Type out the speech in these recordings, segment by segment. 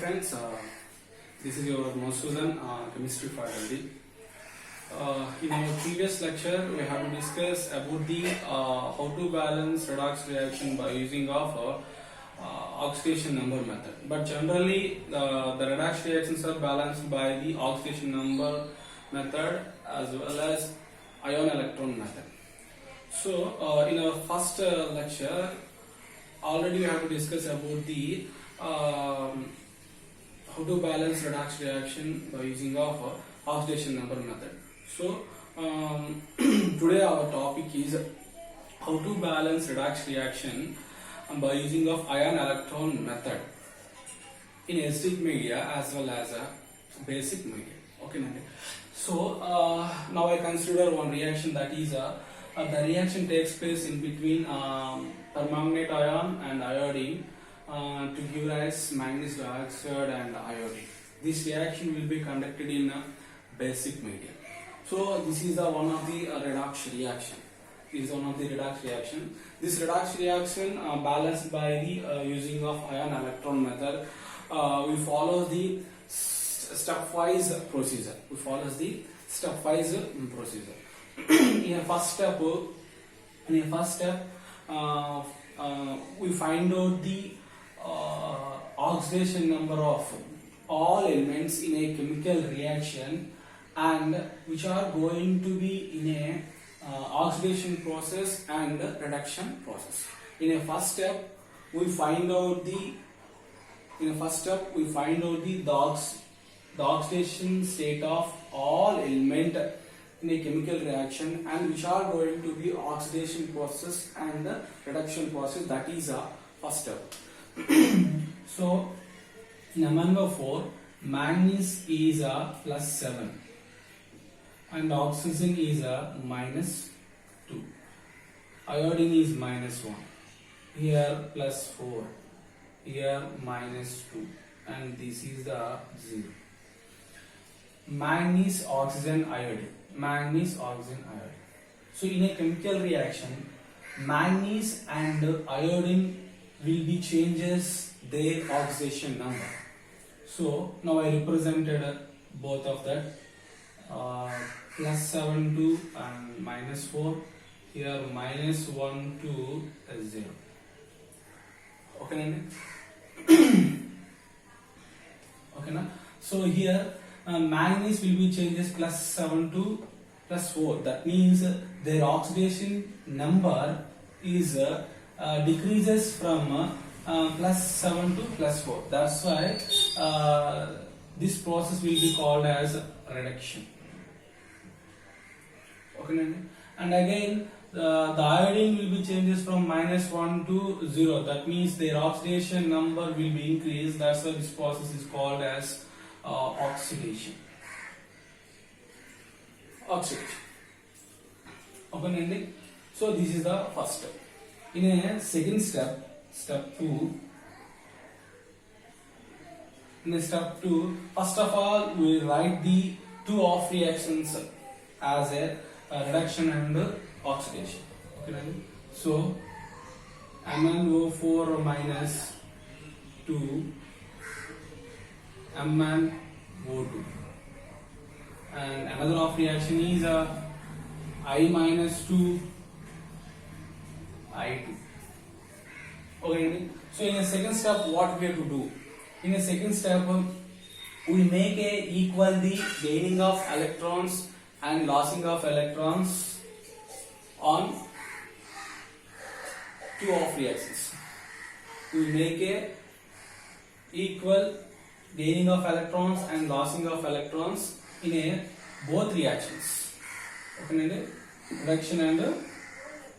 friends, this is your Mosudan chemistry faculty. In our previous lecture, we have to discuss about the how to balance redox reaction by using of oxidation number method. But generally, the redox reactions are balanced by the oxidation number method as well as ion electron method. So, in our first lecture, already we have to discuss about the how to balance redox reaction by using of oxidation number method. So today our topic is how to balance redox reaction by using of ion electron method in acidic media as well as a basic media. Okay, so now I consider one reaction, that is the reaction takes place in between permanganate ion and iodine to give rise manganese dioxide and iodine. This reaction will be conducted in a basic media. So this is one of the redox reaction. This is one of the redox reaction. This redox reaction balanced by the using of ion electron method. We follow the stepwise procedure. In a first step, we find out the oxidation number of all elements in a chemical reaction and which are going to be in a oxidation process and reduction process. In a first step, we find out the oxidation state of all element in a chemical reaction and which are going to be oxidation process and the reduction process. That is a first step. So in MnO4, manganese is a +7 and oxygen is a -2. Iodine is -1. Here +4. Here -2. And this is the 0. Manganese, oxygen, iodine. So in a chemical reaction, manganese and iodine will be changes their oxidation number. So now I represented both of that, +7 to and -4. Here -1 to 0. Okay, okay now. So here manganese will be changes +7 to +4. That means their oxidation number is decreases from +7 to +4. That's why this process will be called as reduction. Okay, and again the iodine will be changes from -1 to 0. That means their oxidation number will be increased. That's why this process is called as oxidation. Okay, so this is the first step. In a second step, step 2. In step 2, first of all, we write the two off reactions as a reduction and oxidation. Okay, so MnO4 -2 MnO2, and another off reaction is I -2 I2. Okay, so in a second step, what we have to do? In a second step, we make equal the gaining of electrons and losing of electrons on two off reactions. We make equal gaining of electrons and losing of electrons in both reactions. Okay, reduction and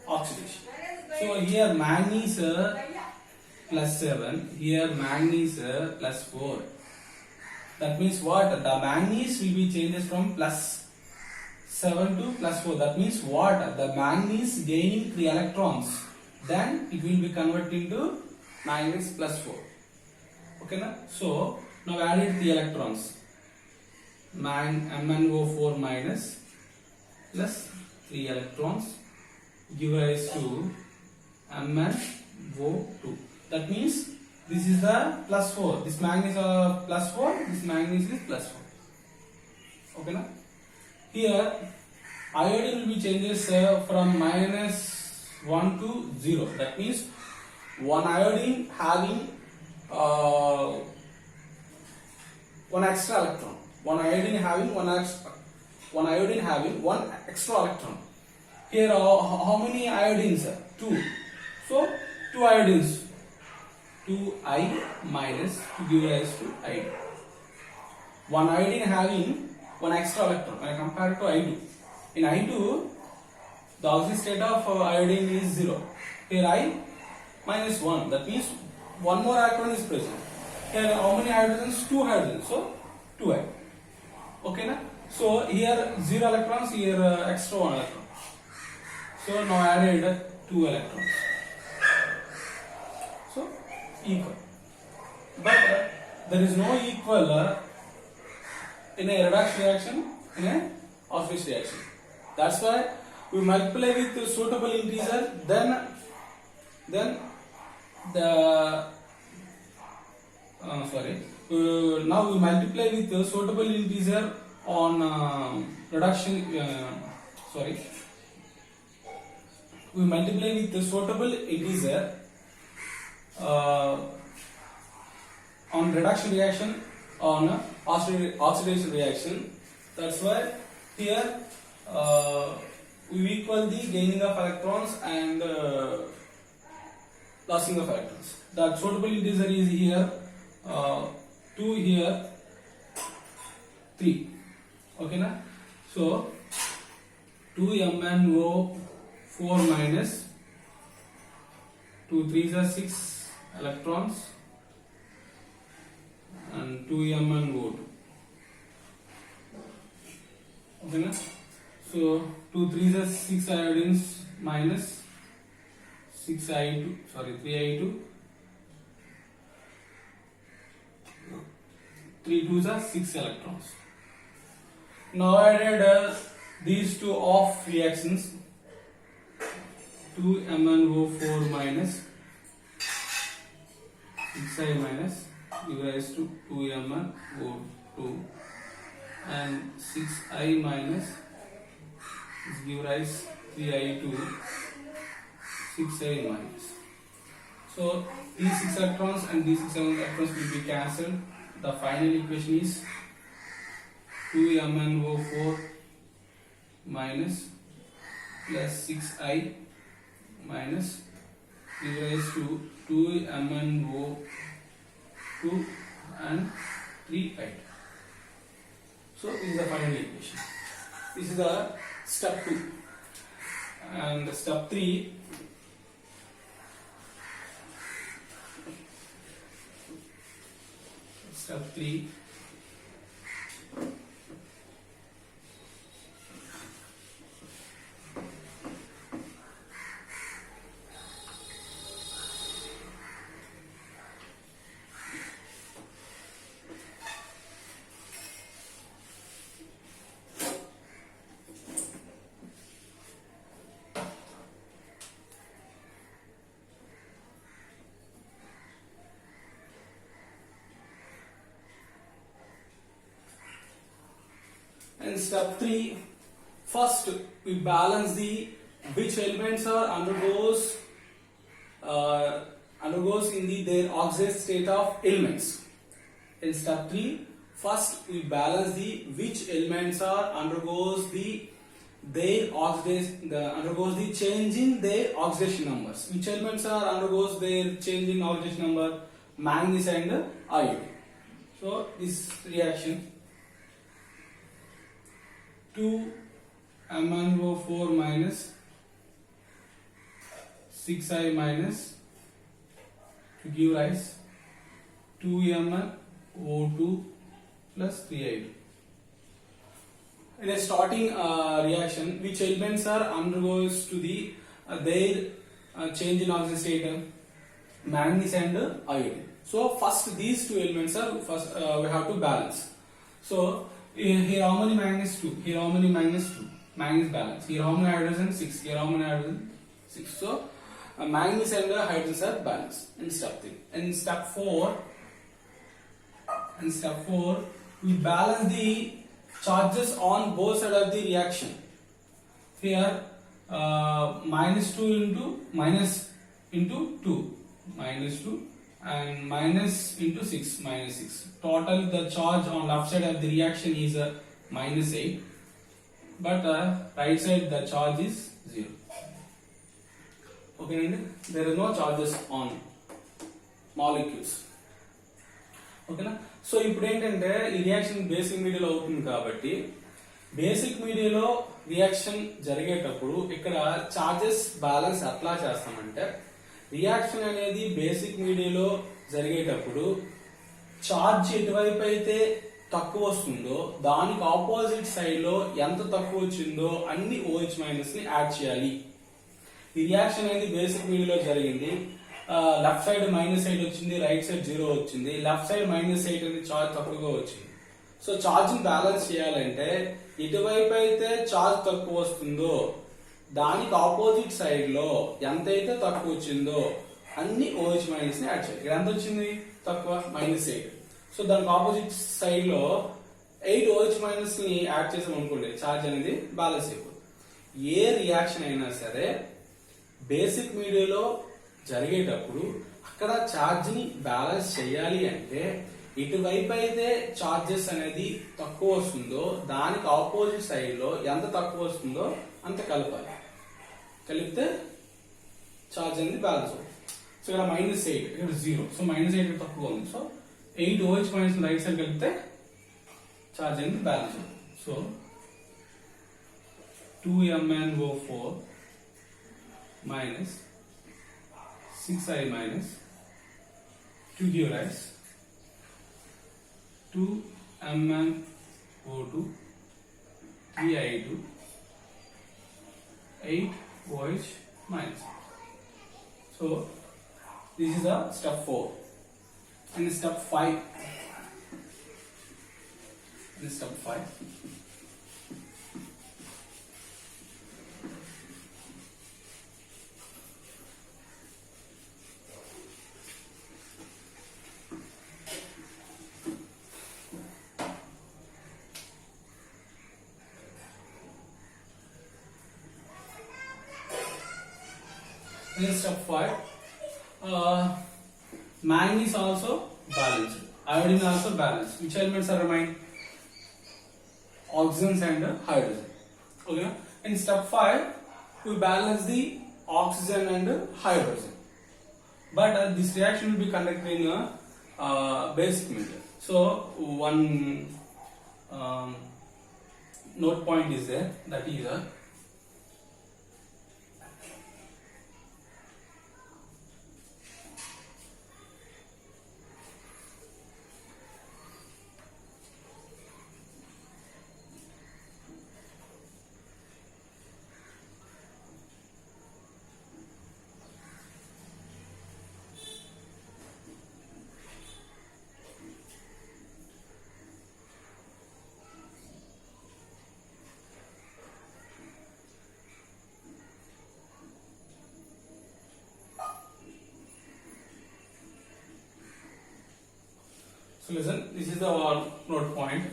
oxidation. So here manganese +7, here manganese +4. That means what? The manganese will be changes from +7 to +4. That means what? The manganese gaining 3 electrons. Then it will be converted into manganese +4. Okay, na? So now added 3 electrons. MnO4 minus plus 3 electrons give rise to MnO2. That means This is the plus 4. This manganese plus 4. This manganese is plus 4. Okay, na? Here, iodine will be changes from minus 1 to 0. That means one iodine having one extra electron. One iodine having one extra electron. Here, how many iodines? 2. So 2 iodines. 2I minus to give rise to I2. One iodine having one extra electron when I compare it to I2. In I2, the oxidation state of iodine is 0. Here I minus 1. That means one more electron is present. Here how many hydrogens? 2 hydrogens. So 2I. Okay, na? So here 0 electrons, here extra 1 electron. So now added 2 electrons. So equal. But there is no equal in a redox reaction, in a oxidation reaction. That's why we multiply with the suitable integer, then the now we multiply with the suitable integer on reduction. We multiply with the suitable integer on reduction reaction on oxidation reaction. That's why here we equal the gaining of electrons and lossing of electrons. The suitable integer is here 2, here 3. Okay, na? So 2MnO4 minus 2 3s are 6 electrons and 2MnO2. Okay, na? So 2 3s are 6 iodines minus 3i2. 3 2s are 6 electrons. Now I added these two off reactions. 2MnO4 minus 6i minus give rise to 2MnO2 and 6i minus give rise 3i2 6i minus. So these 6 electrons and these 6 electrons will be cancelled. The final equation is 2MnO4 minus plus 6i minus give rise to 2MnO2 and 3i2. So this is the final equation. This is the step 2. And step 3, in step 3, first we balance the which elements are undergoes in their oxidation state of elements. In step 3, first we balance the which elements are undergoes the change in their oxidation numbers. Which elements are undergoes their change in oxidation number? Manganese and iodine. So this reaction 2MnO4 minus 6i minus to give rise 2MnO2 plus 3i2. In a starting reaction, which elements are undergoes to the their change in oxidation state? Manganese and iodine. So first these two elements are we have to balance. So here how many manganese? 2. Here how many manganese? 2. Manganese balance. Here how many hydrogen? 6. Here how many hydrogen? 6. So manganese and hydrogens are balanced in step 3. In step 4, we balance the charges on both sides of the reaction. Here -2 into 2 and minus into 6 minus 6. Total the charge on left side of the reaction is -8, but right side the charge is 0. Okay, there is no charges on molecules. Okay na? So ఇప్పుడు ఏంటంటే ఈ reaction basic మీడియాలో అవుతుంది కాబట్టి basic మీడియాలో reaction జరిగేటప్పుడు ఇక్కడ charges balance ఎట్లా చేస్తామంటే రియాక్షన్ అనేది బేసిక్ మీడియాలో జరిగేటప్పుడు చార్జ్ ఎటువైపు అయితే తక్కువ వస్తుందో దానికి ఆపోజిట్ సైడ్ లో ఎంత తక్కువ వచ్చిందో అన్ని OH మైనస్ ని యాడ్ చేయాలి. ఈ రియాక్షన్ అనేది బేసిక్ మీడియాలో జరిగింది. లెఫ్ట్ సైడ్ -8 వచ్చింది, రైట్ సైడ్ 0 వచ్చింది. లెఫ్ట్ సైడ్ -8 అనేది చార్జ్ తక్కువగా వచ్చింది. సో చార్జ్ ని బ్యాలెన్స్ చేయాలంటే ఇటువైపు అయితే చార్జ్ తక్కువ వస్తుందో దానికి ఆపోజిట్ సైడ్ లో ఎంతైతే తక్కువ వచ్చిందో అన్ని OH మైనస్ ని యాడ్ చేయాలి. ఇక్కడ ఎంత వచ్చింది తక్కువ -8. సో దానికి ఆపోజిట్ సైడ్ లో 8 OH మైనస్ ని యాడ్ చేసాం అనుకోండి, చార్జ్ అనేది బ్యాలెన్స్ అయిపోతుంది. ఏ రియాక్షన్ అయినా సరే బేసిక్ మీడియాలో జరిగేటప్పుడు అక్కడ చార్జ్ ని బ్యాలెన్స్ చేయాలి అంటే ఇటువైపు అయితే చార్జెస్ అనేది తక్కువ వస్తుందో దానికి ఆపోజిట్ సైడ్ లో ఎంత తక్కువ వస్తుందో అంత కలపాలి. కలిపితే చార్జ్ అనేది బ్యాలెన్స్ అవుతుంది. సో ఇక్కడ -8 ఇక్కడ 0. సో -8 తక్కువ ఉంది. So 8 OH minus right side కలిపితే చార్జ్ అనేది బ్యాలెన్స్ అవుతుంది. So 2MnO4 minus 6I minus 2 give rise 2MnO2 3I2 8 OH minus. So this is the step 4. And step 5. In step 5. In step 5, manganese also balanced, iodine also balanced. Which elements are remain? Oxygens and hydrogen. Okay. In step 5, we balance the oxygen and hydrogen. But this reaction will be conducted in a basic media. So one note point is there, that is so listen, this is the note point.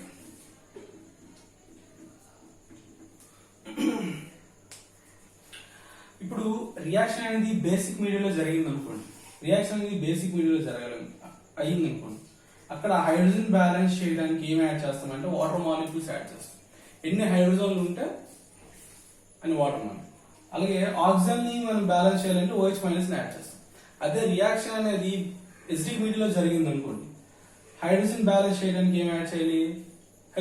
ఇప్పుడు reaction అనేది basic మీడియాలో జరిగింది అనుకోండి, reaction అనేది basic మీడియాలో అయ్యింది అనుకోండి, అక్కడ హైడ్రోజన్ బ్యాలెన్స్ చేయడానికి ఏం యాడ్ చేస్తామంటే వాటర్ మాలిక్యూల్స్ యాడ్ చేస్తాం. ఎన్ని హైడ్రోజన్లు ఉంటే అని వాటర్ మాలిక్యూల్. అలాగే ఆక్సిజన్ ని మనం బ్యాలెన్స్ చేయాలంటే OH మైనస్ ని యాడ్ చేస్తాం. అదే రియాక్షన్ అనేది ఎసిడిక్ మీడియాలో జరిగింది అనుకోండి, హైడ్రోజన్ బ్యాలెన్స్ చేయడానికి ఏం యాడ్ చేయాలి?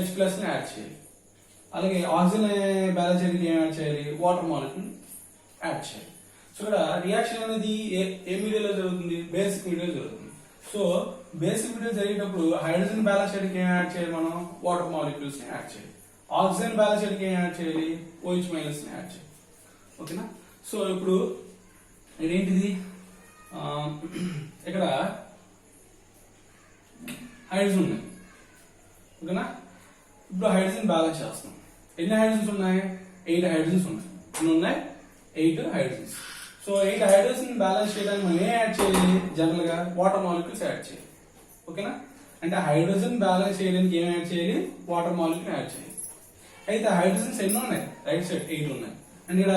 H+ ని యాడ్ చేయాలి. అలాగే ఆక్సిజన్ బ్యాలెన్స్ చేయడానికి ఏం యాడ్ చేయాలి? వాటర్ మాలిక్యూల్ యాడ్ చేయాలి. సో ఇక్కడ రియాక్షన్ అనేది ఏ మీడియాలో జరుగుతుంది? బేసిక్ మీడియాలో జరుగుతుంది. సో బేసిక్ మీడియా జరిగేటప్పుడు హైడ్రోజన్ బ్యాలెన్స్ చేయడానికి ఏం యాడ్ చేయాలి? మనం వాటర్ మాలిక్యూల్స్ ని యాడ్ చేయాలి. ఆక్సిజన్ బ్యాలెన్స్ చేయడానికి ఏం యాడ్ చేయాలి? OH మైనస్ ని యాడ్ చేయాలి. ఓకేనా? సో ఇప్పుడు ఇదేంటిది? ఇక్కడ హైడ్రోజన్ ఉన్నాయి. ఓకేనా? ఇప్పుడు హైడ్రోజన్ బ్యాలెన్స్ చేస్తున్నాం. ఎన్ని హైడ్రోజన్స్ ఉన్నాయి? 8 హైడ్రోజన్స్ ఉన్నాయి. ఎన్ని ఉన్నాయి? 8 హైడ్రోజన్స్. సో 8 హైడ్రోజన్ బ్యాలెన్స్ చేయడానికి మనం ఏం యాడ్ చేయాలి? జనరల్ గా వాటర్ మాలిక్యూల్స్ యాడ్ చేయాలి. ఓకేనా? అంటే హైడ్రోజన్ బ్యాలెన్స్ చేయడానికి ఏం యాడ్ చేయాలి? వాటర్ మాలిక్యూల్ యాడ్ చేయాలి. అయితే హైడ్రోజన్స్ ఎన్ని ఉన్నాయి? రైట్ సైడ్ 8 ఉన్నాయి. అండ్ ఇక్కడ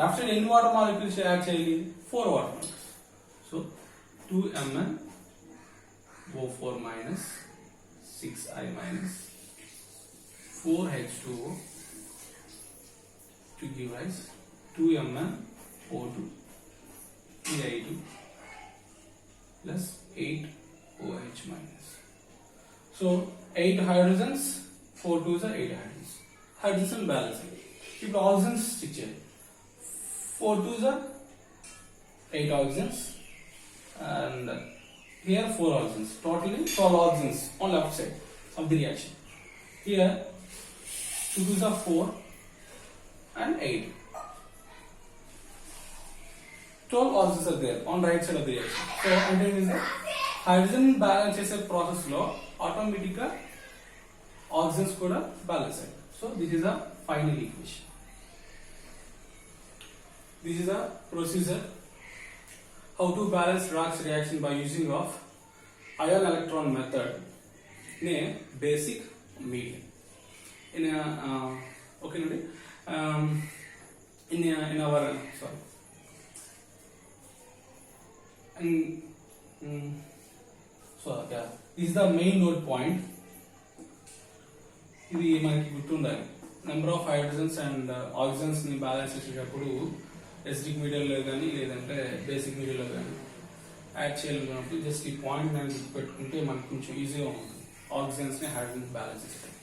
లెఫ్ట్ సైడ్ ఎన్ని వాటర్ మాలిక్యూల్స్ యాడ్ చేయాలి? 4 water molecules. So 2Mn O4 minus 6I minus 4H2O to give rise 2Mn O2 3I2 plus 8OH minus. So 8 hydrogens, 4 2s are 8 hydrogens. Hydrogen balance. ఇప్పుడు oxygens stick చేయాలి. 4 2s are 8 oxygens and here 4 oxygens. Totally 12 oxygens on left side of the reaction. Here 2 2s are 4 and 8. 12 oxygens are there on right side of the reaction. So అంటే ఏంటంటే hydrogen balance చేసే process లో automatic గా oxygens కూడా balance అయ్యాయి. So this is the final equation. This is a procedure how to balance redox reaction by using of ion electron method in a basic medium. In a okay, in our sorry. So yeah, this is the main load point. ఇది మనకి గుర్తుండాలి. Number of hydrogens and oxygens ని balance చేసేటప్పుడు acidic మీడియంలో కానీ లేదంటే basic మీడియంలో కానీ యాడ్ చేయాలనుకున్నప్పుడు జస్ట్ ఈ పాయింట్ నేను పెట్టుకుంటే మనకు కొంచెం ఈజీగా ఉంటుంది. ఆక్సిజన్స్ ని హైడ్రోజన్స్ బ్యాలెన్స్ చేస్తాయి.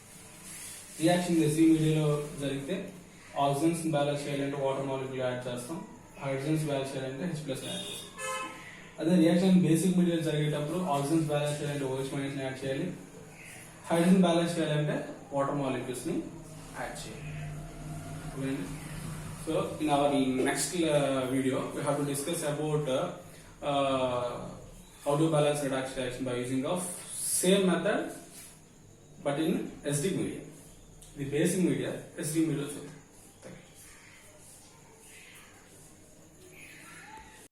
రియాక్షన్ ఎసిడిక్ మీడియాలో జరిగితే ఆక్సిజన్స్ బ్యాలెన్స్ చేయాలంటే వాటర్ మాలిక్యూల్ యాడ్ చేస్తాం. హైడ్రోజన్స్ బ్యాలెన్స్ చేయాలంటే H+ యాడ్ చేస్తాం. అదే రియాక్షన్ బేసిక్ మీడియాలో జరిగేటప్పుడు ఆక్సిజన్స్ బ్యాలెన్స్ చేయాలంటే OH- ని యాడ్ చేయాలి. హైడ్రోజన్ బ్యాలెన్స్ చేయాలంటే వాటర్ మాలిక్యూల్స్ ని యాడ్ చేయాలి. So in our next video we have to discuss about how to balance redox reaction by using of same method but in acidic media. The basic media acidic media.